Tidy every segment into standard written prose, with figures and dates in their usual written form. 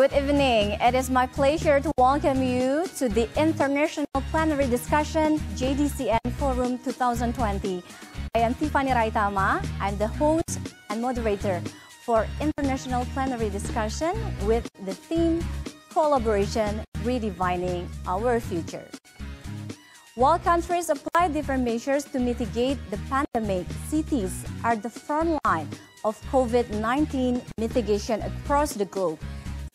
Good evening. It is my pleasure to welcome you to the International Plenary Discussion JDCN Forum 2020. I am Tiffany Raitama. I'm the host and moderator for International Plenary Discussion with the theme Collaboration Redefining Our Future. While countries apply different measures to mitigate the pandemic, cities are the front line of COVID-19 mitigation across the globe.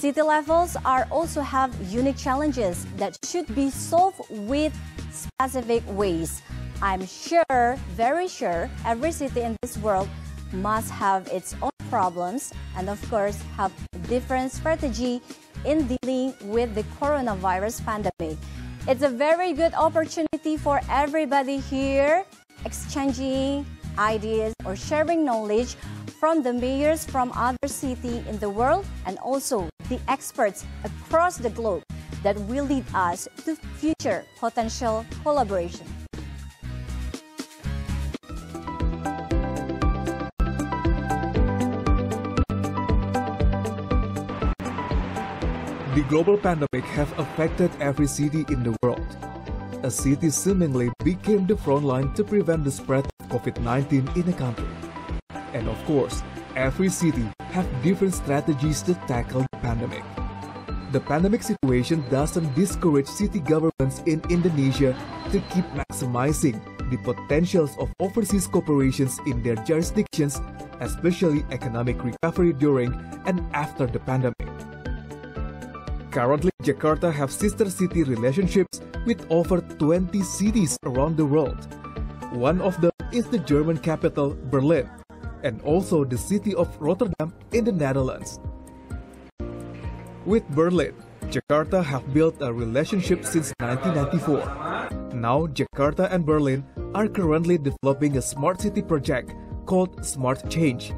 City levels also have unique challenges that should be solved with specific ways. I'm sure, very sure, every city in this world must have its own problems and of course have different strategy in dealing with the coronavirus pandemic. It's a very good opportunity for everybody here exchanging ideas or sharing knowledge from the mayors from other cities in the world and also the experts across the globe that will lead us to future potential collaboration. The global pandemic has affected every city in the world. A city seemingly became the front line to prevent the spread of COVID-19 in a country. And of course, every city has different strategies to tackle the pandemic. The pandemic situation doesn't discourage city governments in Indonesia to keep maximizing the potentials of overseas corporations in their jurisdictions, especially economic recovery during and after the pandemic. Currently, Jakarta has sister city relationships with over 20 cities around the world. One of them is the German capital, Berlin, and also the city of Rotterdam in the Netherlands. With Berlin, Jakarta have built a relationship since 1994. Now, Jakarta and Berlin are currently developing a smart city project called Smart Change.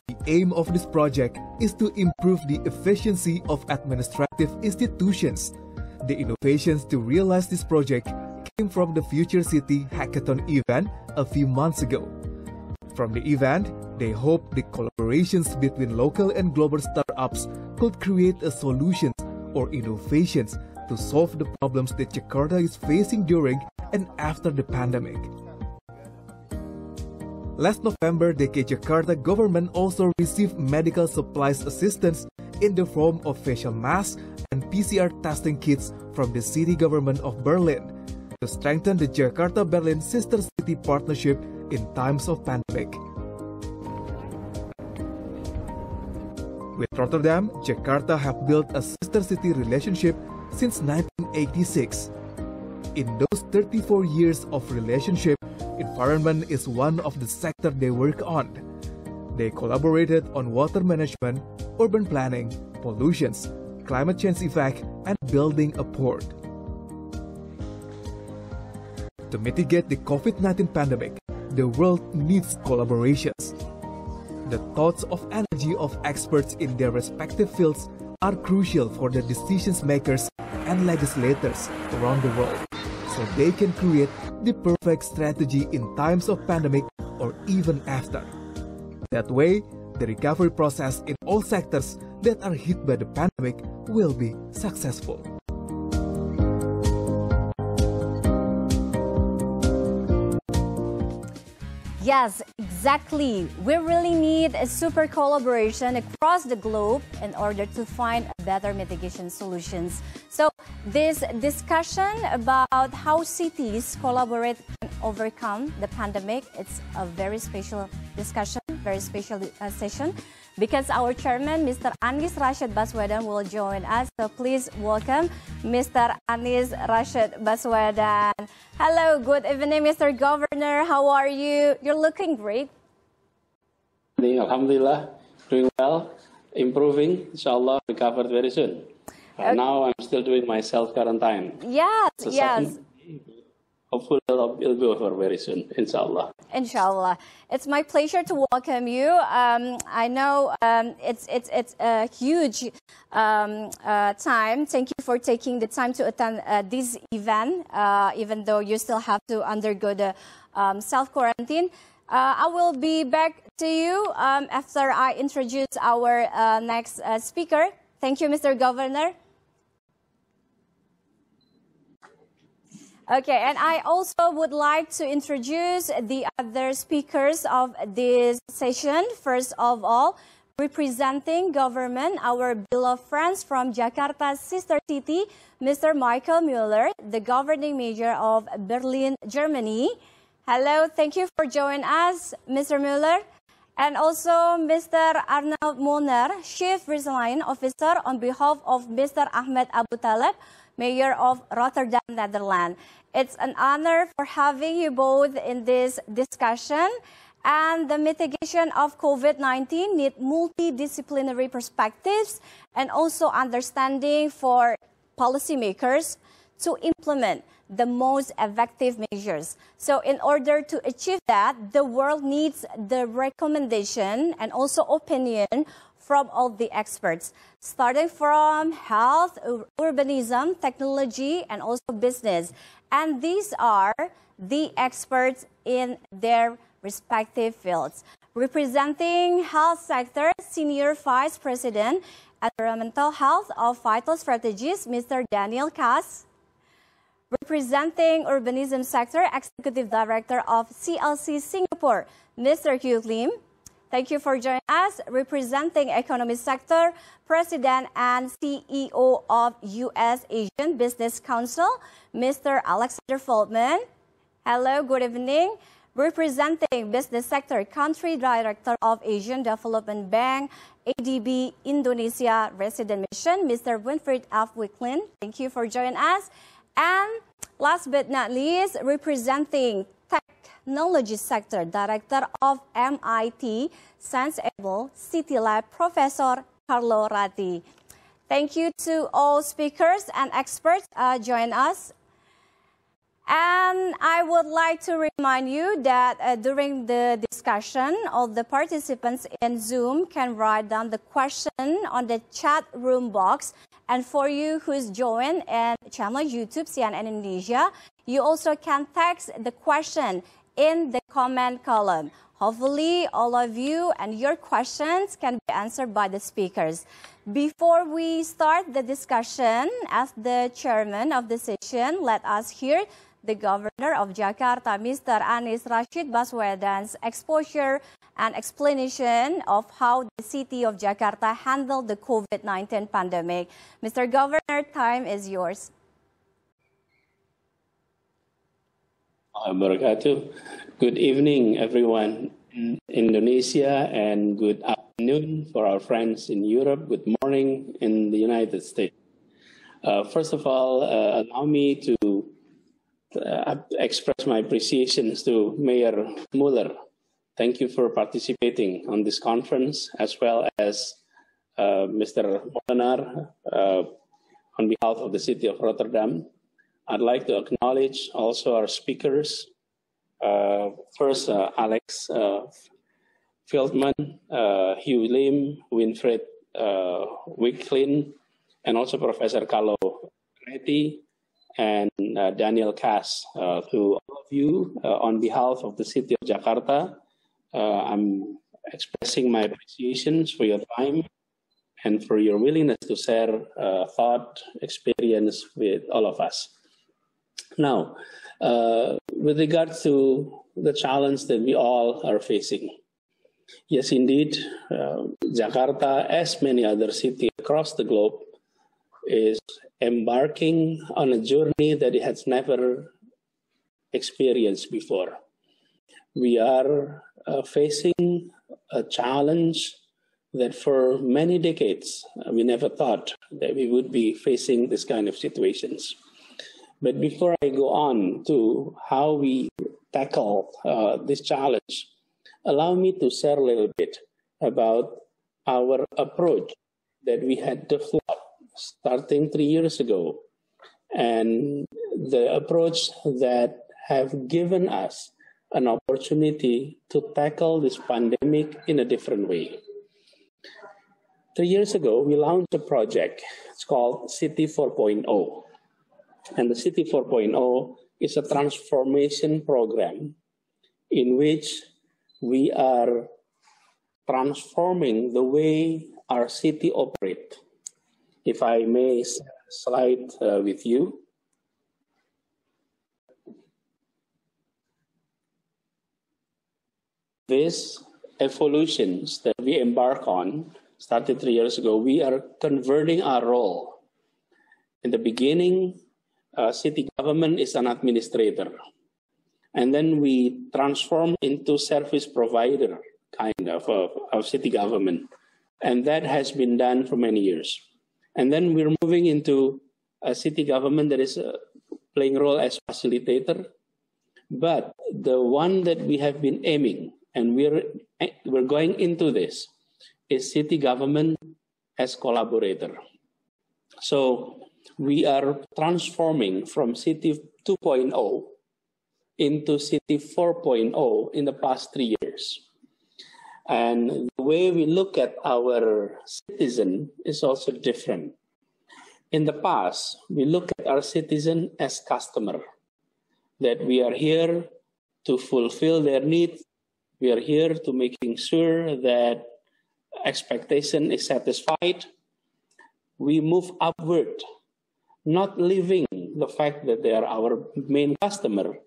The aim of this project is to improve the efficiency of administrative institutions. The innovations to realize this project came from the Future City Hackathon event a few months ago. From the event, they hope the collaborations between local and global startups could create a solutions or innovations to solve the problems that Jakarta is facing during and after the pandemic. Last November, DKI Jakarta government also received medical supplies assistance in the form of facial masks and PCR testing kits from the city government of Berlin to strengthen the Jakarta-Berlin sister city partnership in times of pandemic. With Rotterdam, Jakarta have built a sister city relationship since 1986. In those 34 years of relationship, environment is one of the sectors they work on. They collaborated on water management, urban planning, pollutions, climate change effect, and building a port. To mitigate the COVID-19 pandemic, the world needs collaborations. The thoughts of energy of experts in their respective fields are crucial for the decision makers and legislators around the world, so they can create the perfect strategy in times of pandemic or even after. That way, the recovery process in all sectors that are hit by the pandemic will be successful. Yes, exactly. We really need a super collaboration across the globe in order to find better mitigation solutions. So this discussion about how cities collaborate and overcome the pandemic, it's a very special discussion, very special session, because our chairman, Mr. Anies Rashid Baswedan, will join us. So please welcome Mr. Anies Rashid Baswedan. Hello, good evening, Mr. Governor. How are you? You're looking great. Alhamdulillah, doing well, improving. Inshallah, recovered very soon. Now I'm still doing my self-quarantine. Yes, yes. Hopefully it'll be over very soon, inshallah. Inshallah. It's my pleasure to welcome you. I know it's a huge time. Thank you for taking the time to attend this event, even though you still have to undergo the self-quarantine. I will be back to you after I introduce our next speaker. Thank you, Mr. Governor. Okay, and I also would like to introduce the other speakers of this session. First of all, representing government, our beloved friends from Jakarta's sister city, Mr. Michael Mueller, the governing mayor of Berlin, Germany. Hello, thank you for joining us, Mr. Mueller. And also Mr. Arnold Moner, Chief Resettlement Officer on behalf of Mr. Ahmed Abu Taleb, Mayor of Rotterdam, Netherlands. It's an honor for having you both in this discussion. And the mitigation of COVID-19 need multidisciplinary perspectives and also understanding for policymakers to implement the most effective measures. So in order to achieve that, the world needs the recommendation and also opinion from all the experts, starting from health, urbanism, technology, and also business. And these are the experts in their respective fields. Representing health sector, Senior Vice President, Environmental Health of Vital Strategies, Mr. Daniel Kass. Representing urbanism sector, Executive Director of CLC Singapore, Mr. Hugh Lim. Thank you for joining us. Representing economy sector, President and CEO of U.S. Asian Business Council, Mr. Alexander Feldman. Hello, good evening. Representing business sector, Country Director of Asian Development Bank, ADB Indonesia Resident Mission, Mr. Winfried F. Wicklin. Thank you for joining us. And last but not least, representing technology sector, Director of MIT Sensible City Lab, Professor Carlo Ratti. Thank you to all speakers and experts join us. And I would like to remind you that during the discussion, all the participants in Zoom can write down the question on the chat room box. And for you who's joined and channel YouTube CNN Indonesia, you also can text the question in the comment column. Hopefully, all of you and your questions can be answered by the speakers. Before we start the discussion, as the chairman of the session, let us hear the Governor of Jakarta, Mr. Anies Rashid Baswedan's exposure and explanation of how the city of Jakarta handled the COVID-19 pandemic. Mr. Governor, time is yours. Wabarakatuh. Good evening, everyone in Indonesia, and good afternoon for our friends in Europe. Good morning in the United States. First of all, allow me to express my appreciations to Mayor Mueller. Thank you for participating on this conference, as well as Mr. Molenar on behalf of the city of Rotterdam. I'd like to acknowledge also our speakers. First, Alex Feldman, Hugh Lim, Winfried Wicklin, and also Professor Carlo Ratti and Daniel Kass. To all of you, on behalf of the city of Jakarta, I'm expressing my appreciations for your time and for your willingness to share thought, experience with all of us. Now, with regard to the challenge that we all are facing, yes, indeed, Jakarta, as many other cities across the globe, is embarking on a journey that it has never experienced before. We are facing a challenge that for many decades we never thought that we would be facing this kind of situations. But before I go on to how we tackle this challenge, allow me to share a little bit about our approach that we had developed starting 3 years ago, and the approach that have given us an opportunity to tackle this pandemic in a different way. 3 years ago, we launched a project. It's called City 4.0. And the City 4.0 is a transformation program in which we are transforming the way our city operates. If I may slide with you. These evolutions that we embark on started 3 years ago. We are converting our role. In the beginning, city government is an administrator. And then we transform into service provider kind of city government. And that has been done for many years. And then we're moving into a city government that is playing a role as facilitator. But the one that we have been aiming, and we're going into this, is city government as collaborator. So we are transforming from City 2.0 into City 4.0 in the past 3 years. And the way we look at our citizen is also different. In the past, we look at our citizen as customer, that we are here to fulfill their needs. We are here to making sure that expectation is satisfied. We move upward, not leaving the fact that they are our main customer,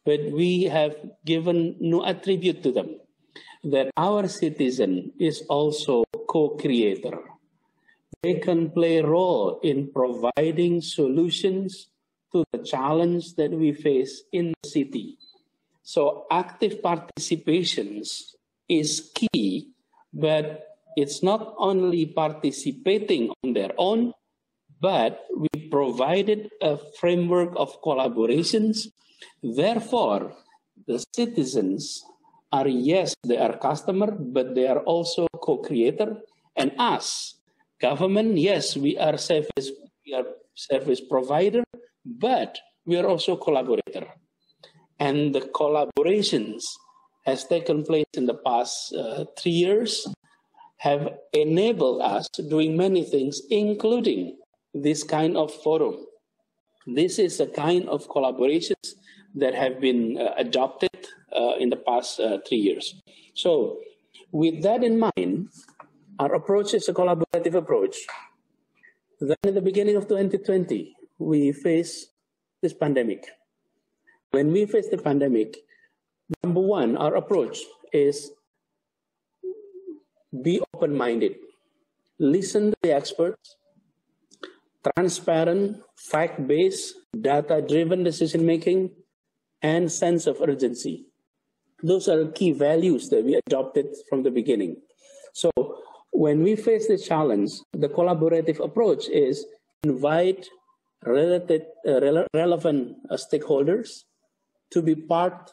but we have given new attribute to them, that our citizen is also co-creator. They can play a role in providing solutions to the challenge that we face in the city. So active participation is key, but it's not only participating on their own, but we provided a framework of collaborations. Therefore, the citizens are, yes, they are customer, but they are also co-creator. And us, government, yes, we are service provider, but we are also collaborator. And the collaborations has taken place in the past 3 years, have enabled us doing many things, including this kind of forum. This is a kind of collaborations that have been adopted in the past 3 years. So with that in mind, our approach is a collaborative approach. Then in the beginning of 2020, we faced this pandemic. When we face the pandemic, number one, our approach is be open-minded. Listen to the experts, transparent, fact-based, data-driven decision-making, and sense of urgency. Those are key values that we adopted from the beginning. So when we face this challenge, the collaborative approach is invite relevant stakeholders to be part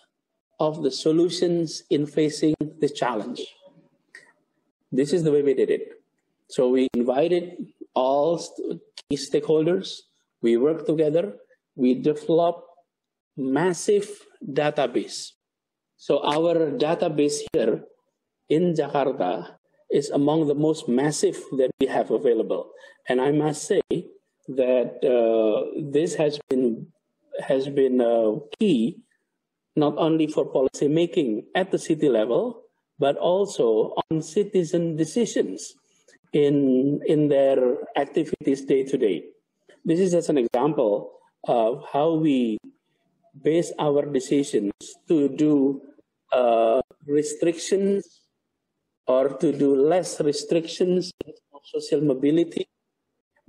of the solutions in facing this challenge. This is the way we did it. So we invited all key stakeholders. We worked together. We developed massive database. So our database here in Jakarta is among the most massive that we have available. And I must say that this has been key, not only for policy making at the city level, but also on citizen decisions in their activities day to day. This is just an example of how we base our decisions to do restrictions or to do less restrictions of social mobility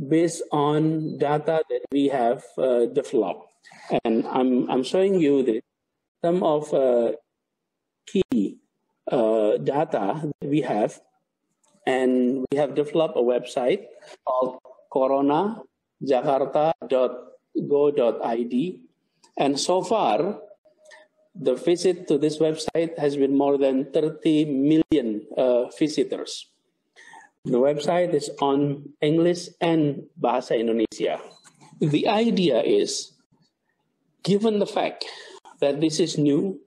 based on data that we have developed. And I'm showing you some of key data that we have, and we have developed a website called coronajakarta.go.id, and so far the visit to this website has been more than 30 million visitors. The website is on English and Bahasa Indonesia. The idea is, given the fact that this is new,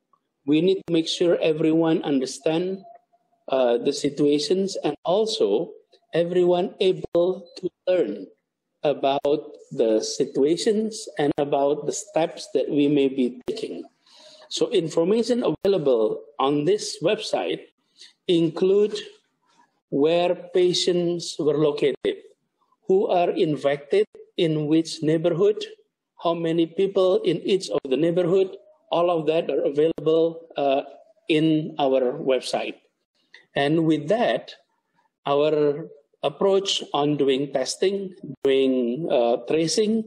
we need to make sure everyone understands the situations, and also everyone able to learn about the situations and about the steps that we may be taking. So information available on this website include where patients were located, who are infected in which neighborhood, how many people in each of the neighborhood. All of that are available in our website. And with that, our approach on doing testing, doing tracing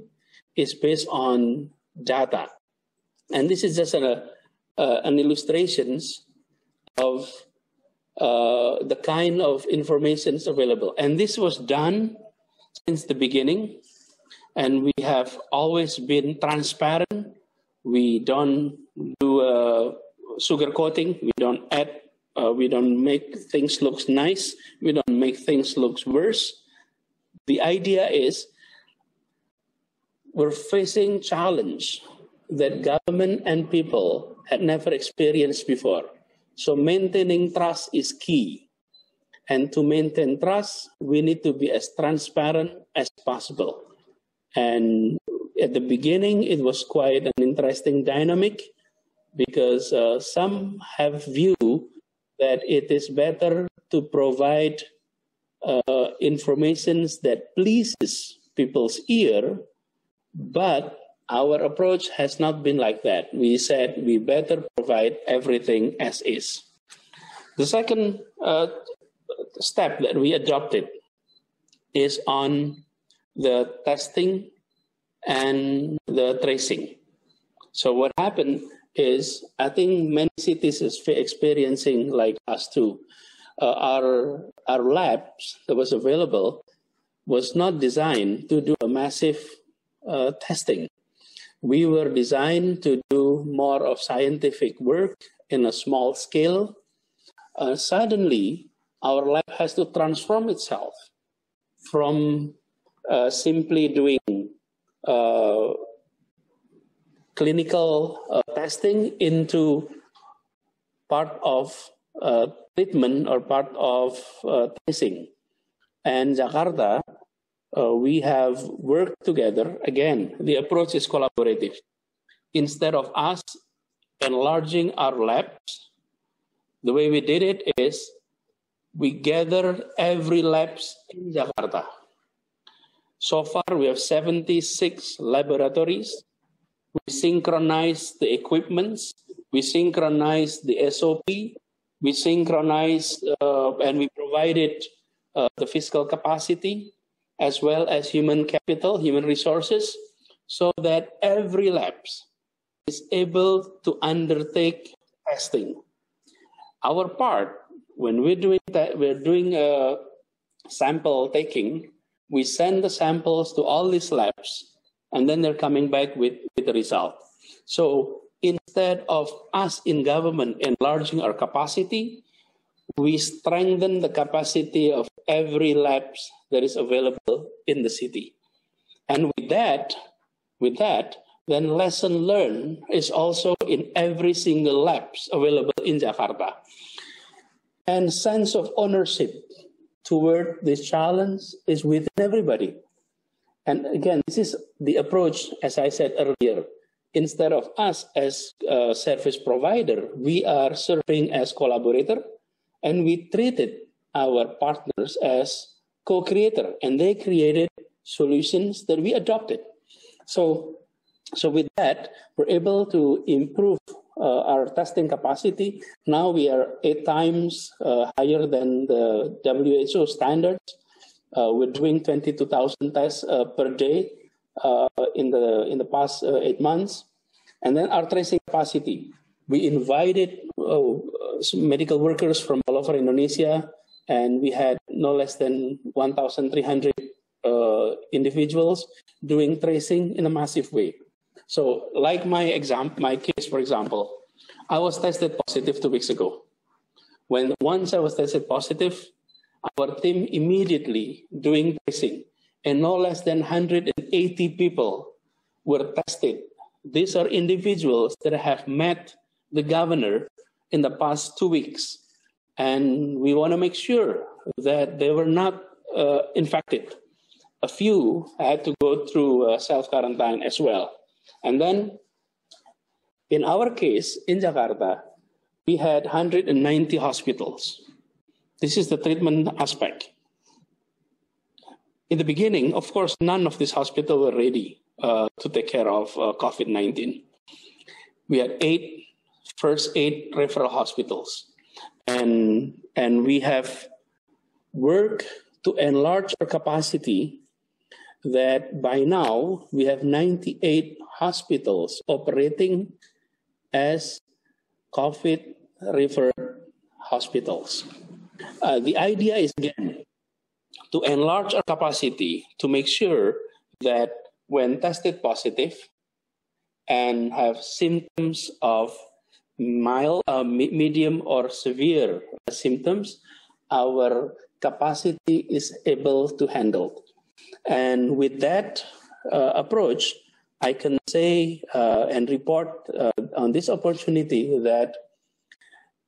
is based on data. And this is just an illustration of the kind of information available. And this was done since the beginning. And we have always been transparent. We don't do sugarcoating. We don't add. We don't make things look nice. We don't make things look worse. The idea is we're facing challenge that government and people had never experienced before. So maintaining trust is key. And to maintain trust, we need to be as transparent as possible. And at the beginning, it was quite an interesting dynamic because some have view that it is better to provide information that pleases people's ear, but our approach has not been like that. We said we better provide everything as is. The second step that we adopted is on the testing and the tracing. So what happened is, I think many cities is experiencing like us too. Our labs that was available was not designed to do a massive testing. We were designed to do more of scientific work in a small scale. Suddenly, our lab has to transform itself from simply doing clinical testing into part of treatment or part of tracing. And Jakarta, we have worked together. Again, the approach is collaborative. Instead of us enlarging our labs, the way we did it is we gather every labs in Jakarta. So far, we have 76 laboratories. We synchronize the equipments. We synchronize the SOP. We synchronize and we provided the physical capacity as well as human capital, human resources, so that every lab is able to undertake testing. Our part, when we're doing that, we're doing sample taking, we send the samples to all these labs, and then they're coming back with the result. So instead of us in government enlarging our capacity, we strengthen the capacity of every lab that is available in the city. And with that, then lesson learned is also in every single lab available in Jakarta. And sense of ownership toward this challenge is within everybody. And again, this is the approach, as I said earlier. Instead of us as a service provider, we are serving as collaborator, and we treated our partners as co-creator, and they created solutions that we adopted. So with that, we're able to improve our testing capacity. Now we are 8 times higher than the WHO standards. We're doing 22,000 tests per day in the past 8 months. And then our tracing capacity. We invited medical workers from all over Indonesia, and we had no less than 1,300 individuals doing tracing in a massive way. So like my case, for example, I was tested positive 2 weeks ago. Once I was tested positive, our team immediately doing tracing, and no less than 180 people were tested. These are individuals that have met the governor in the past 2 weeks. And we want to make sure that they were not infected. A few had to go through self-quarantine as well. And then, in our case, in Jakarta, we had 190 hospitals. This is the treatment aspect. in the beginning, of course, none of these hospitals were ready to take care of COVID-19. We had first eight referral hospitals, and we have worked to enlarge our capacity that by now we have 98 hospitals operating as COVID referred hospitals. The idea is, again, to enlarge our capacity to make sure that when tested positive and have symptoms of mild, medium, or severe symptoms, our capacity is able to handle. And with that approach, I can say and report on this opportunity that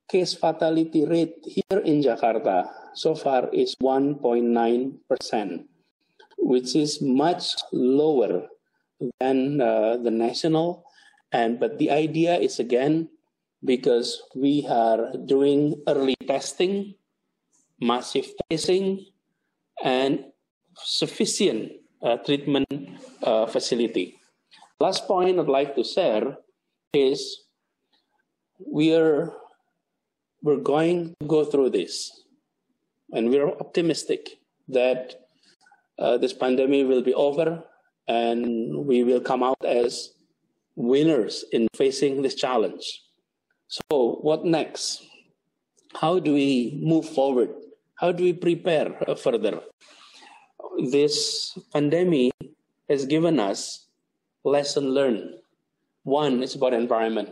case fatality rate here in Jakarta so far is 1.9%, which is much lower than the national. But the idea is, again, because we are doing early testing, massive testing, and sufficient treatment facility. Last point I'd like to share is we're going to go through this, and we're optimistic that this pandemic will be over and we will come out as winners in facing this challenge. So what next? How do we move forward? How do we prepare further? This pandemic has given us lesson learned. One is about environment.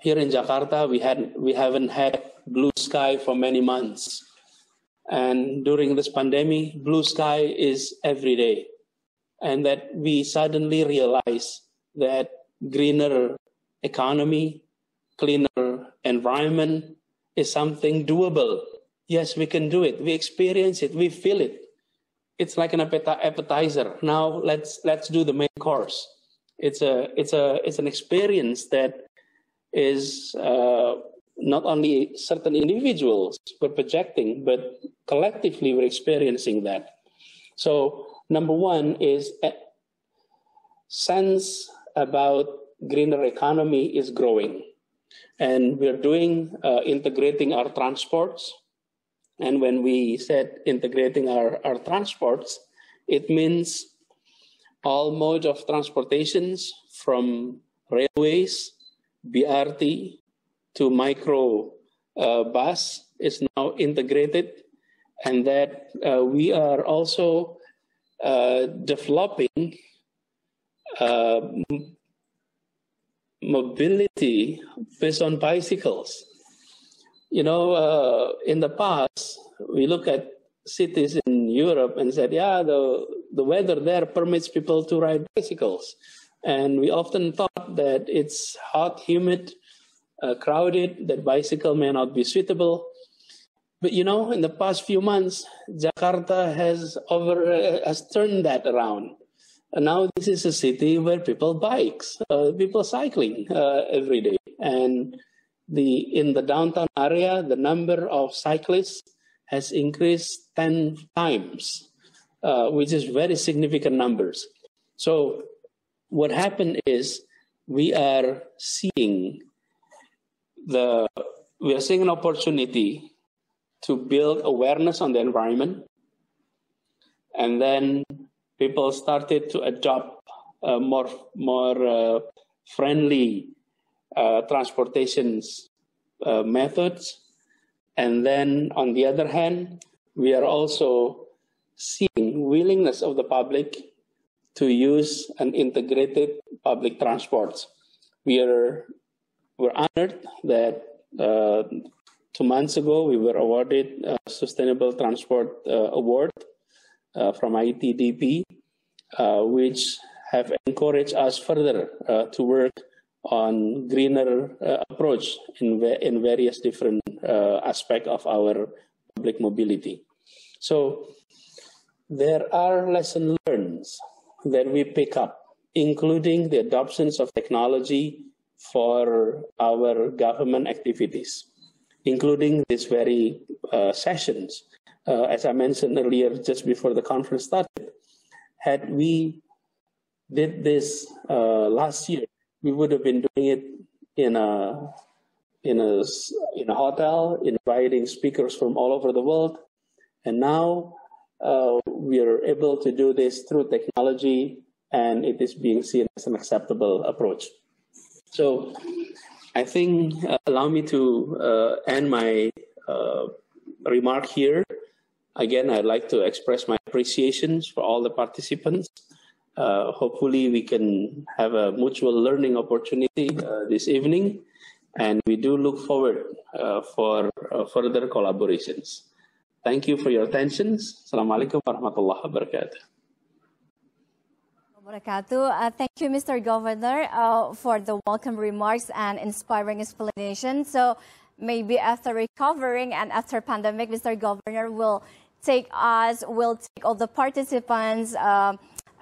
Here in Jakarta, we haven't had blue sky for many months. And during this pandemic, blue sky is every day. And that we suddenly realize that greener economy, cleaner environment is something doable. Yes, we can do it. We experience it. We feel it. It's like an appetizer. Now let's do the main course. It's an experience that is not only certain individuals were projecting, but collectively we're experiencing that. So number one is sense about greener economy is growing. And we're doing integrating our transports. And when we said integrating our transports, it means all modes of transportations from railways, BRT to micro bus is now integrated, and that we are also developing mobility based on bicycles. You know, in the past, we look at cities in Europe and said, yeah, the weather there permits people to ride bicycles. And we often thought that it's hot, humid, crowded, that bicycle may not be suitable. But, you know, in the past few months, Jakarta has turned that around. And now this is a city where people bikes, people cycling every day. And in the downtown area, the number of cyclists has increased 10 times, which is very significant numbers. So what happened is we are seeing an opportunity to build awareness on the environment, and then people started to adopt more friendly transportation methods. And then on the other hand, we are also seeing willingness of the public to use an integrated public transports. We're honored that 2 months ago we were awarded a Sustainable Transport Award from ITDP, which have encouraged us further to work on greener approach in various different aspects of our public mobility. So there are lessons learned that we pick up, including the adoptions of technology for our government activities, including these very sessions. as I mentioned earlier, just before the conference started, had we did this last year, we would have been doing it in a hotel, inviting speakers from all over the world. And now we are able to do this through technology, and it is being seen as an acceptable approach. So I think, allow me to end my remark here. Again, I'd like to express my appreciations for all the participants. Hopefully we can have a mutual learning opportunity this evening, and we do look forward for further collaborations. Thank you for your attention. Assalamualaikum warahmatullahi wabarakatuh. Thank you, Mr. Governor, for the welcome remarks and inspiring explanation. So maybe after recovering and after pandemic, Mr. Governor will take all the participants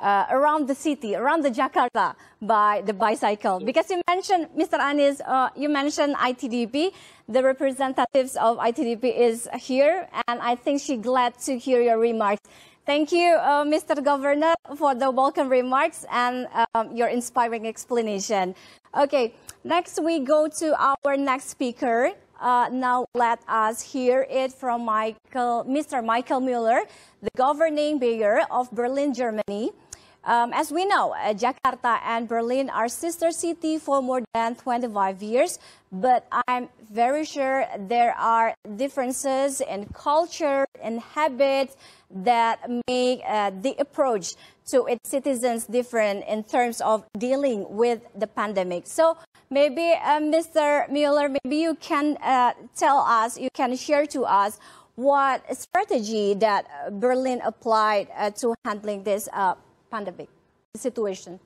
around the city, around the Jakarta by the bicycle. Because you mentioned, Mr. Anies, you mentioned ITDP. The representatives of ITDP is here, and I think she's glad to hear your remarks. Thank you, Mr. Governor, for the welcome remarks and your inspiring explanation. Okay, next we go to our next speaker. Now let us hear it from Mr. Michael Müller, the governing mayor of Berlin, Germany. As we know, Jakarta and Berlin are sister cities for more than 25 years, but I'm very sure there are differences in culture and habits that make the approach to its citizens different in terms of dealing with the pandemic. So maybe, Mr. Müller, maybe you can tell us, you can share to us what strategy that Berlin applied to handling this pandemic situation.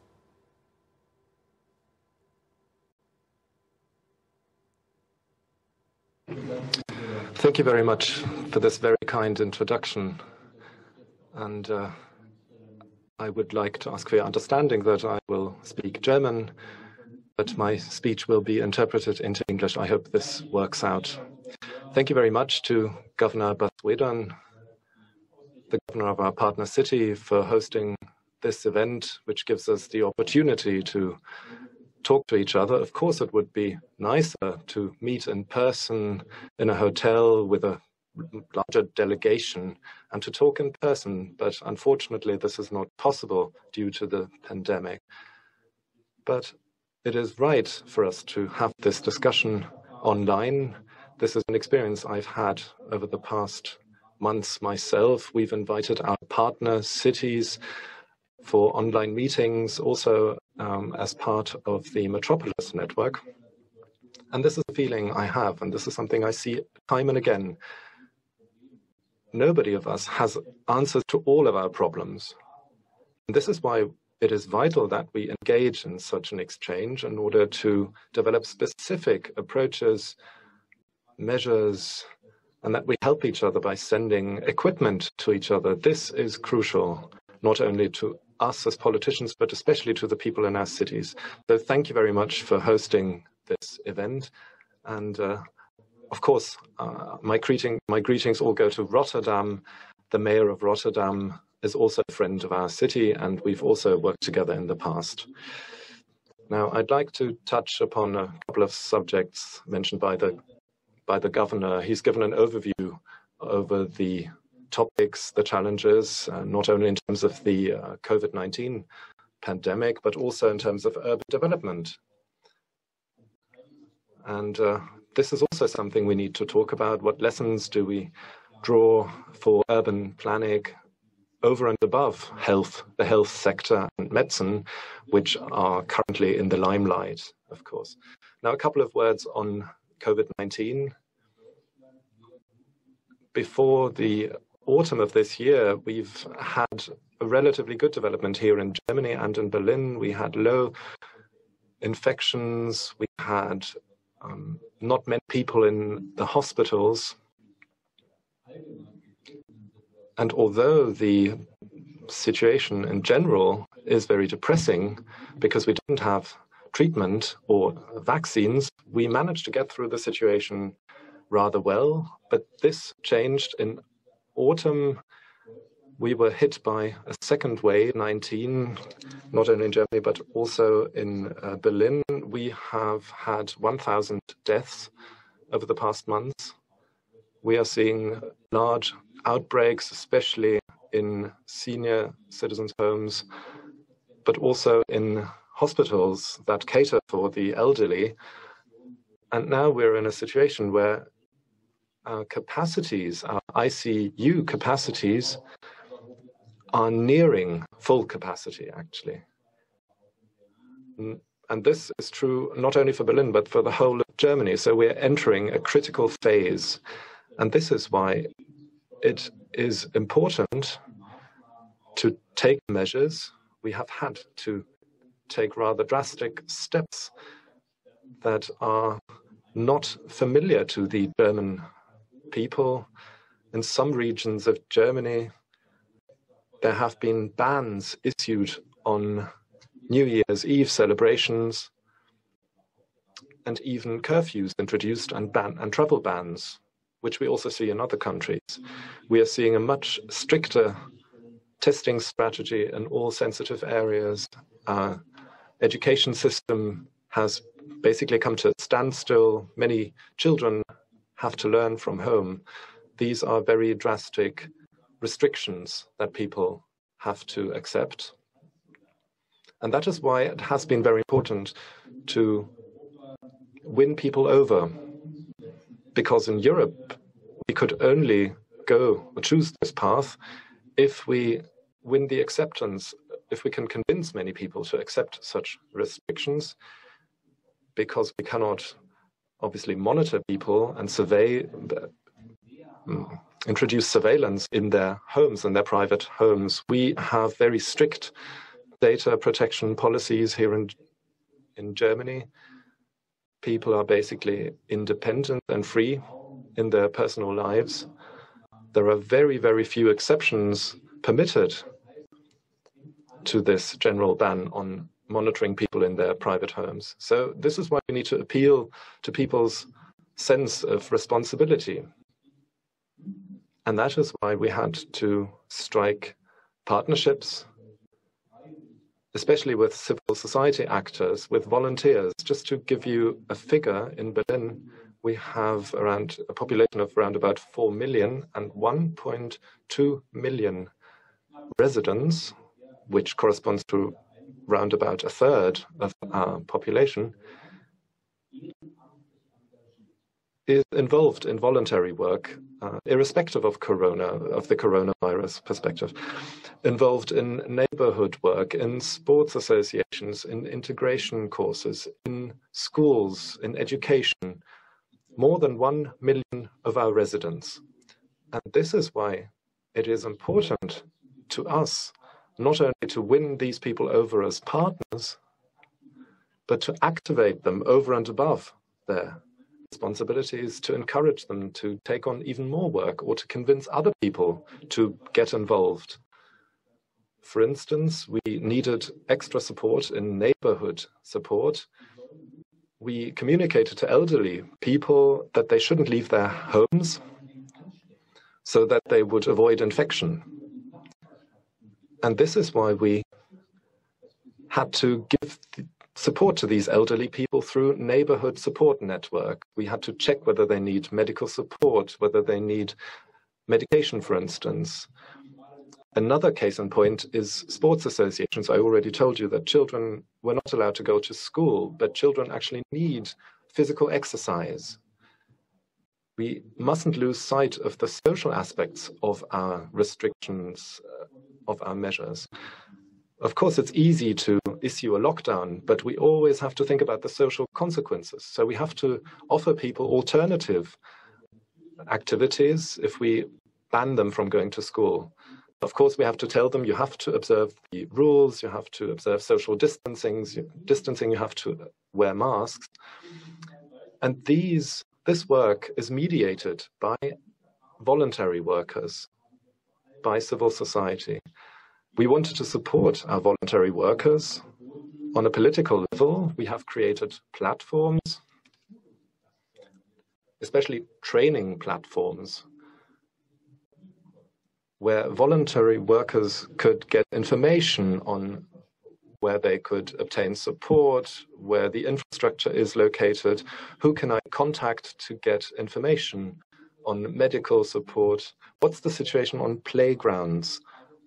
Thank you very much for this very kind introduction. And I would like to ask for your understanding that I will speak German, but my speech will be interpreted into English. I hope this works out. Thank you very much to Governor Baswedan, the governor of our partner city, for hosting this event, which gives us the opportunity to talk to each other. Of course, it would be nicer to meet in person in a hotel with a larger delegation and to talk in person, but unfortunately this is not possible due to the pandemic. But it is right for us to have this discussion online. This is an experience I've had over the past months myself. We've invited our partner cities for online meetings, also as part of the Metropolis network. And this is a feeling I have, and this is something I see time and again. Nobody of us has answers to all of our problems. And this is why it is vital that we engage in such an exchange in order to develop specific approaches, measures, and that we help each other by sending equipment to each other. This is crucial, not only to us as politicians, but especially to the people in our cities. So thank you very much for hosting this event. And of course, my greetings all go to Rotterdam. The mayor of Rotterdam is also a friend of our city, and we've also worked together in the past. Now, I'd like to touch upon a couple of subjects mentioned by the governor. He's given an overview over the topics, the challenges, not only in terms of the COVID-19 pandemic, but also in terms of urban development. And this is also something we need to talk about. What lessons do we draw for urban planning over and above health, the health sector and medicine, which are currently in the limelight, of course. Now, a couple of words on COVID-19. Before the autumn of this year, we've had a relatively good development here in Germany and in Berlin. We had low infections. We had not many people in the hospitals. And although the situation in general is very depressing because we didn't have treatment or vaccines, we managed to get through the situation rather well. But this changed in autumn, we were hit by a second wave, 19, not only in Germany, but also in Berlin. We have had 1,000 deaths over the past months. We are seeing large outbreaks, especially in senior citizens' homes, but also in hospitals that cater for the elderly. And now we're in a situation where our capacities, our ICU capacities, are nearing full capacity, actually. And this is true not only for Berlin, but for the whole of Germany. So we're entering a critical phase. And this is why it is important to take measures. We have had to take rather drastic steps that are not familiar to the German people. In some regions of Germany, there have been bans issued on New Year's Eve celebrations, and even curfews introduced and travel bans, which we also see in other countries. We are seeing a much stricter testing strategy in all sensitive areas. Our education system has basically come to a standstill. Many children have to learn from home. These are very drastic restrictions that people have to accept. And that is why it has been very important to win people over. Because in Europe, we could only go or choose this path if we win the acceptance, if we can convince many people to accept such restrictions, because we cannot obviously monitor people and introduce surveillance in their homes, in their private homes. We have very strict data protection policies here in Germany. People are basically independent and free in their personal lives. There are very, very few exceptions permitted to this general ban on monitoring people in their private homes. So this is why we need to appeal to people's sense of responsibility. And that is why we had to strike partnerships, especially with civil society actors, with volunteers. Just to give you a figure, in Berlin, we have a population of around about 4 million and 1.2 million residents, which corresponds to round about a third of our population, is involved in voluntary work, irrespective of the coronavirus perspective, involved in neighborhood work, in sports associations, in integration courses, in schools, in education, more than 1 million of our residents. And this is why it is important to us not only to win these people over as partners, but to activate them over and above their responsibilities, to encourage them to take on even more work or to convince other people to get involved. For instance, we needed extra support in neighborhood support. We communicated to elderly people that they shouldn't leave their homes so that they would avoid infection. And this is why we had to give support to these elderly people through neighborhood support network. We had to check whether they need medical support, whether they need medication, for instance. Another case in point is sports associations. I already told you that children were not allowed to go to school, but children actually need physical exercise. We mustn't lose sight of the social aspects of our restrictions, of our measures. Of course, it's easy to issue a lockdown, but we always have to think about the social consequences. So we have to offer people alternative activities if we ban them from going to school. Of course, we have to tell them you have to observe the rules, you have to observe social distancing, you have to wear masks. And this work is mediated by voluntary workers, by civil society. We wanted to support our voluntary workers. On a political level, we have created platforms, especially training platforms, where voluntary workers could get information on where they could obtain support, where the infrastructure is located, who can I contact to get information on medical support, what's the situation on playgrounds,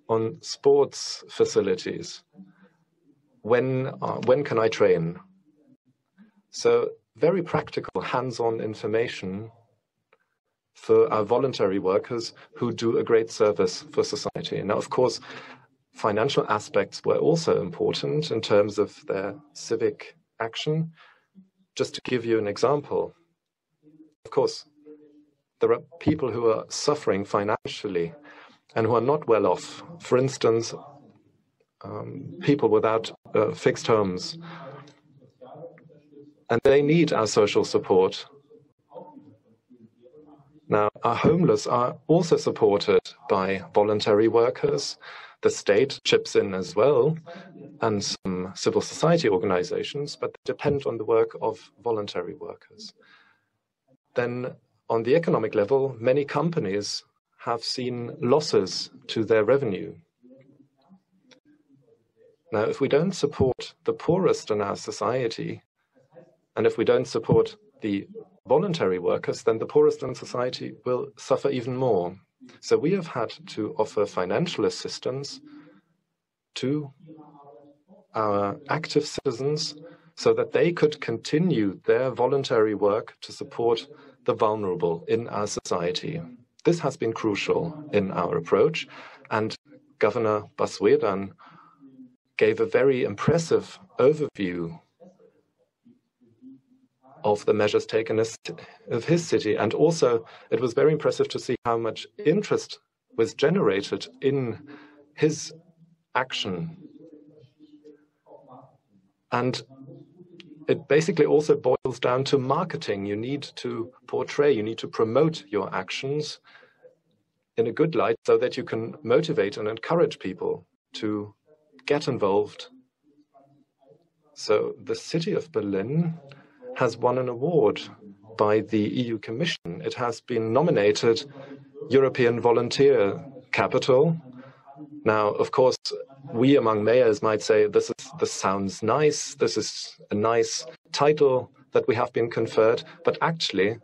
on sports facilities, when can I train? So very practical, hands-on information for our voluntary workers who do a great service for society. Now, of course, financial aspects were also important in terms of their civic action. Just to give you an example, of course, there are people who are suffering financially and who are not well off. For instance, people without fixed homes. And they need our social support. Now, our homeless are also supported by voluntary workers. The state chips in as well, and some civil society organizations, but they depend on the work of voluntary workers. Then, on the economic level, many companies have seen losses to their revenue. Now, if we don't support the poorest in our society, and if we don't support the voluntary workers, then the poorest in society will suffer even more. So we have had to offer financial assistance to our active citizens so that they could continue their voluntary work to support the vulnerable in our society. This has been crucial in our approach, and Governor Baswedan gave a very impressive overview of the measures taken of his city. And also, it was very impressive to see how much interest was generated in his action. And it basically also boils down to marketing. You need to portray, you need to promote your actions in a good light so that you can motivate and encourage people to get involved. So the city of Berlin has won an award by the EU Commission. It has been nominated European Volunteer Capital. Now, of course, we among mayors might say, this sounds nice, this is a nice title that we have been conferred, but actually,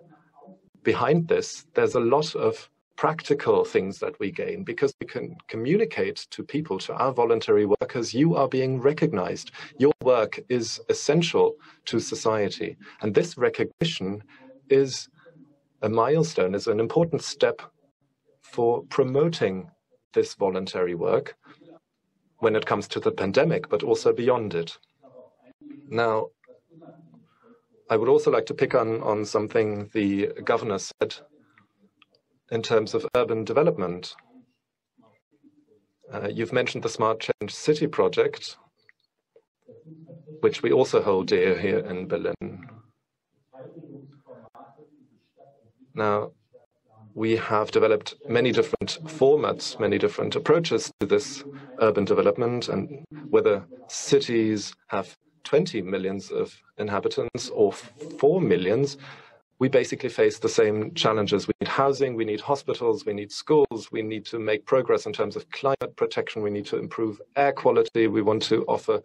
behind this, there's a lot of practical things that we gain because we can communicate to people, to our voluntary workers, you are being recognized. Your work is essential to society. And this recognition is a milestone, is an important step for promoting this voluntary work when it comes to the pandemic, but also beyond it. Now, I would also like to pick on something the governor said in terms of urban development. You've mentioned the Smart Change City project, which we also hold dear here in Berlin. Now, we have developed many different formats, many different approaches to this urban development, and whether cities have 20 millions of inhabitants or 4 millions, we basically face the same challenges. We need housing, we need hospitals, we need schools, we need to make progress in terms of climate protection, we need to improve air quality, we want to offer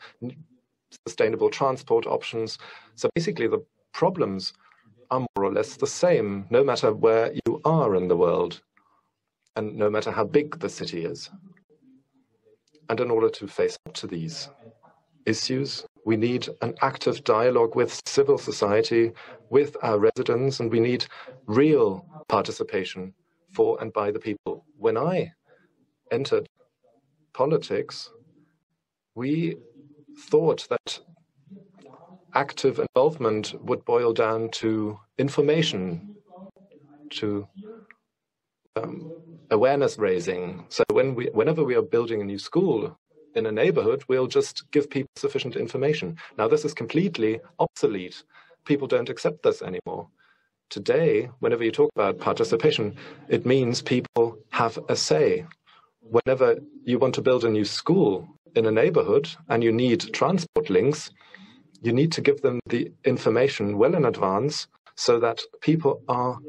sustainable transport options. So basically the problems are more or less the same, no matter where you are in the world, and no matter how big the city is. And in order to face up to these issues, we need an active dialogue with civil society, with our residents, and we need real participation for and by the people. When I entered politics, we thought that active involvement would boil down to information, to awareness raising. So whenever we are building a new school in a neighborhood, we'll just give people sufficient information. Now, this is completely obsolete. People don't accept this anymore. Today, whenever you talk about participation, it means people have a say. Whenever you want to build a new school in a neighborhood and you need transport links, you need to give them the information well in advance so that people are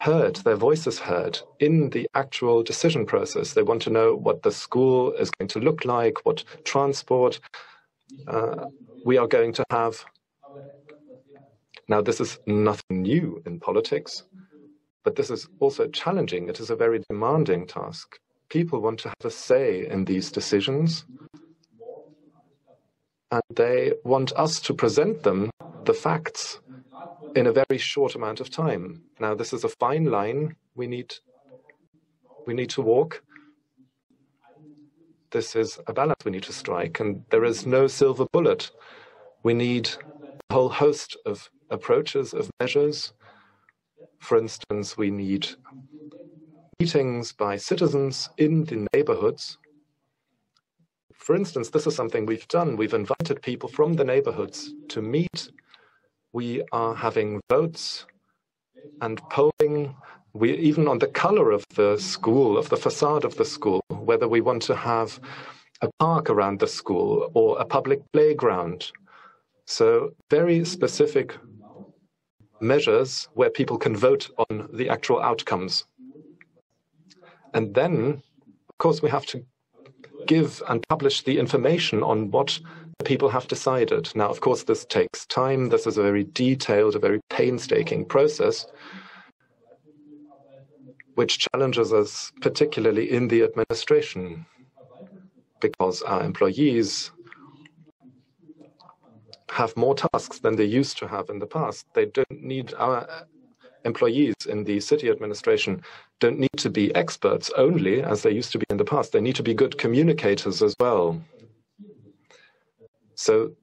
heard, their voices heard in the actual decision process. They want to know what the school is going to look like, what transport we are going to have. Now, this is nothing new in politics, but this is also challenging. It is a very demanding task. People want to have a say in these decisions, and they want us to present them the facts in a very short amount of time. Now, this is a fine line we need to walk. This is a balance we need to strike, and there is no silver bullet. We need a whole host of approaches, of measures. For instance, we need meetings by citizens in the neighborhoods. For instance, this is something we've done. We've invited people from the neighborhoods to meet. We are having votes and polling. We even on the color of the school, of the facade of the school, whether we want to have a park around the school or a public playground. So very specific measures where people can vote on the actual outcomes. And then, of course, we have to give and publish the information on what people have decided. Now, of course, this takes time. This is a very detailed, a very painstaking process, which challenges us particularly in the administration, because our employees have more tasks than they used to have in the past. They don't need, our employees in the city administration don't need to be experts only, as they used to be in the past. They need to be good communicators as well. So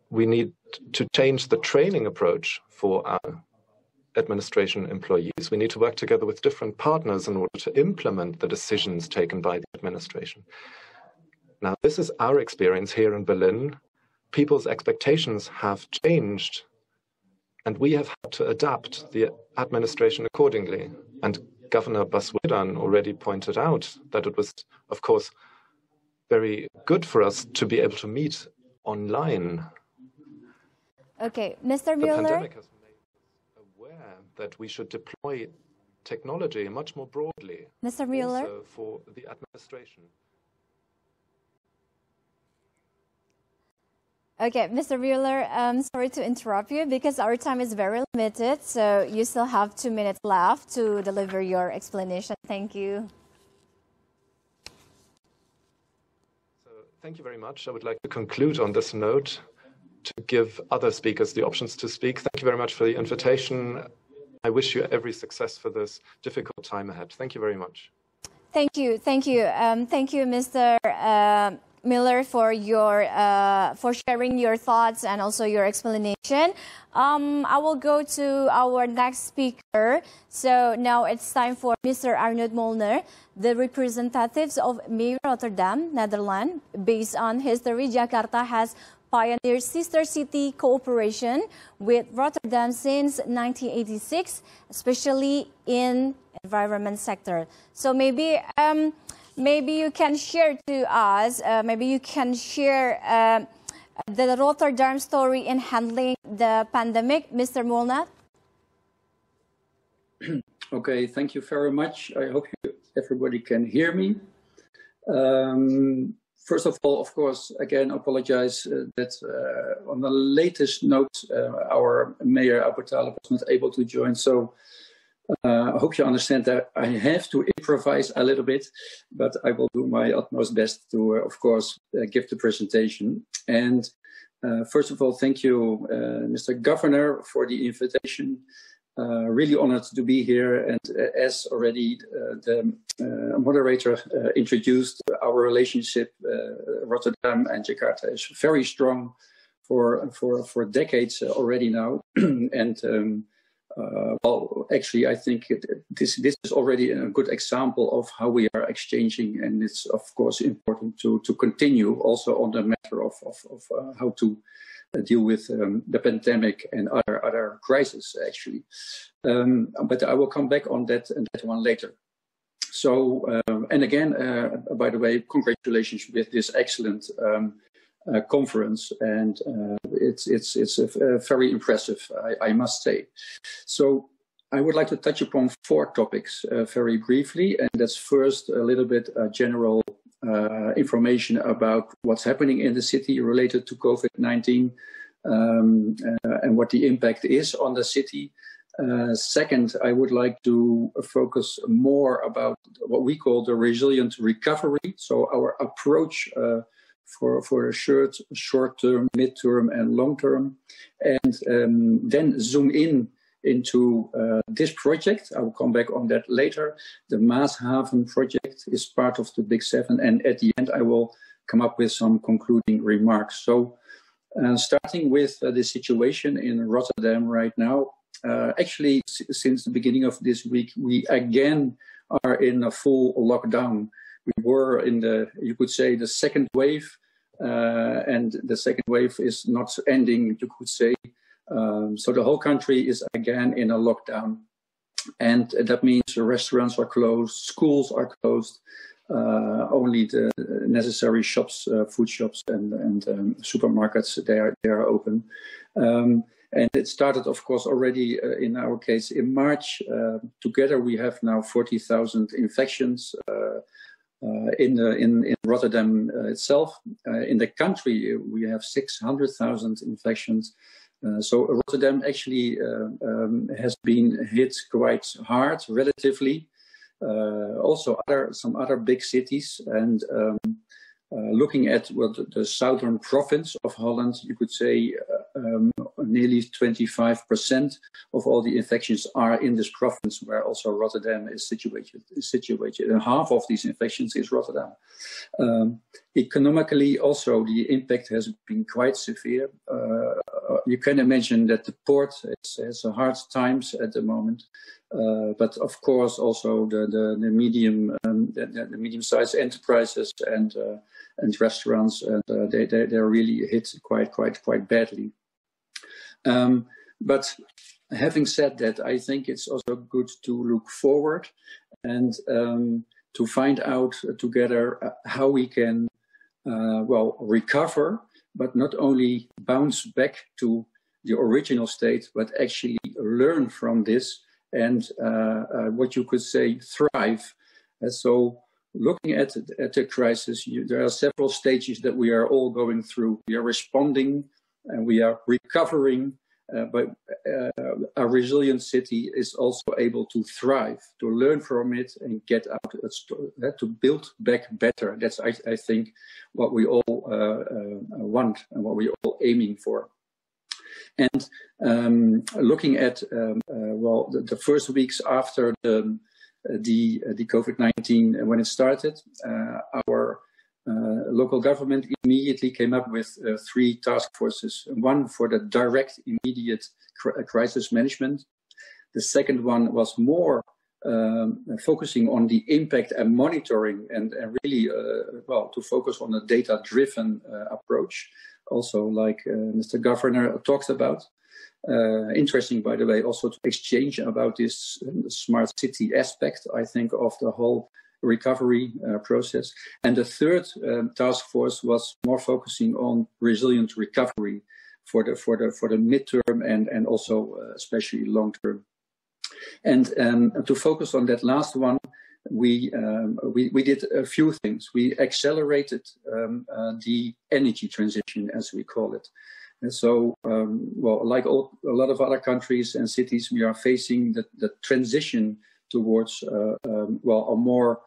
we need to change the training approach for our administration employees. We need to work together with different partners in order to implement the decisions taken by the administration. Now, this is our experience here in Berlin. People's expectations have changed, and we have had to adapt the administration accordingly. And Governor Baswedan already pointed out that it was, of course, very good for us to be able to meet online. Okay, Mr. The Mueller. pandemic has made us aware that we should deploy technology much more broadly. Mr. Mueller. Also for the administration. Okay, Mr. Mueller, sorry to interrupt you because our time is very limited, so you still have 2 minutes left to deliver your explanation. Thank you. So, thank you very much. I would like to conclude on this note to give other speakers the options to speak. Thank you very much for the invitation. I wish you every success for this difficult time ahead. Thank you very much. Thank you. Thank you. Thank you, Mr. Miller, for sharing your thoughts and also your explanation. I will go to our next speaker. So now it's time for Mr. Arnold Molnar, the representatives of Mayor Rotterdam, Netherlands. Based on history, Jakarta has pioneered sister city cooperation with Rotterdam since 1986, especially in environment sector. So maybe you can share to us, maybe you can share the Rotterdam story in handling the pandemic, Mr. Molnar. Okay, thank you very much. I hope everybody can hear me. First of all, of course, again, apologize that on the latest note, our Mayor Abertale was not able to join. So I hope you understand that I have to improvise a little bit, but I will do my utmost best to, of course, give the presentation. And first of all, thank you, Mr. Governor, for the invitation. Really honored to be here. And as already the moderator introduced, our relationship, Rotterdam and Jakarta, is very strong for decades already now. And well, actually, I think this is already a good example of how we are exchanging, and it's of course important to continue also on the matter of how to deal with the pandemic and other crises actually. But I will come back on that one later. So, and again, by the way, congratulations with this excellent conference, and it's very impressive, I must say. So I would like to touch upon 4 topics very briefly, and that's first a little bit general information about what's happening in the city related to COVID-19 and what the impact is on the city. Second, I would like to focus more about what we call the resilient recovery, so our approach for a short-term, mid-term and long-term, and then zoom into this project. I will come back on that later. The Maashaven project is part of the Big 7, and at the end I will come up with some concluding remarks. So starting with the situation in Rotterdam right now, actually since the beginning of this week, we again are in a full lockdown. We were in the, you could say, the second wave, and the second wave is not ending, you could say. So the whole country is again in a lockdown, and that means the restaurants are closed, schools are closed, only the necessary shops, food shops and supermarkets, they are open. And it started, of course, already in our case in March. Together we have now 40,000 infections in Rotterdam itself. In the country we have 600,000 infections. So Rotterdam actually has been hit quite hard, relatively. Also some other big cities, and looking at the southern province of Holland, you could say nearly 25% of all the infections are in this province, where also Rotterdam is situated. And half of these infections is Rotterdam. Economically, also, the impact has been quite severe. You can imagine that the port has hard times at the moment, but of course also the medium-sized enterprises and restaurants, they're really hit quite badly. But having said that, I think it's also good to look forward and to find out together how we can recover, but not only bounce back to the original state, but actually learn from this and what you could say thrive. So looking at the crisis, there are several stages that we are all going through. We are responding and we are recovering, but a resilient city is also able to thrive, to learn from it and get out, to build back better. That's, I think, what we all want and what we're all aiming for. And looking at the first weeks after the COVID-19 when it started, our local government immediately came up with 3 task forces. One for the direct, immediate crisis management. The second one was more focusing on the impact and monitoring, and really to focus on a data-driven approach. Also, like Mr. Governor talked about. Interesting, by the way, also to exchange about this smart city aspect, I think, of the whole recovery process. And the third task force was more focusing on resilient recovery for the midterm and also especially long term. And to focus on that last one, we did a few things. We accelerated the energy transition, as we call it. And so, like a lot of other countries and cities, we are facing the transition towards a more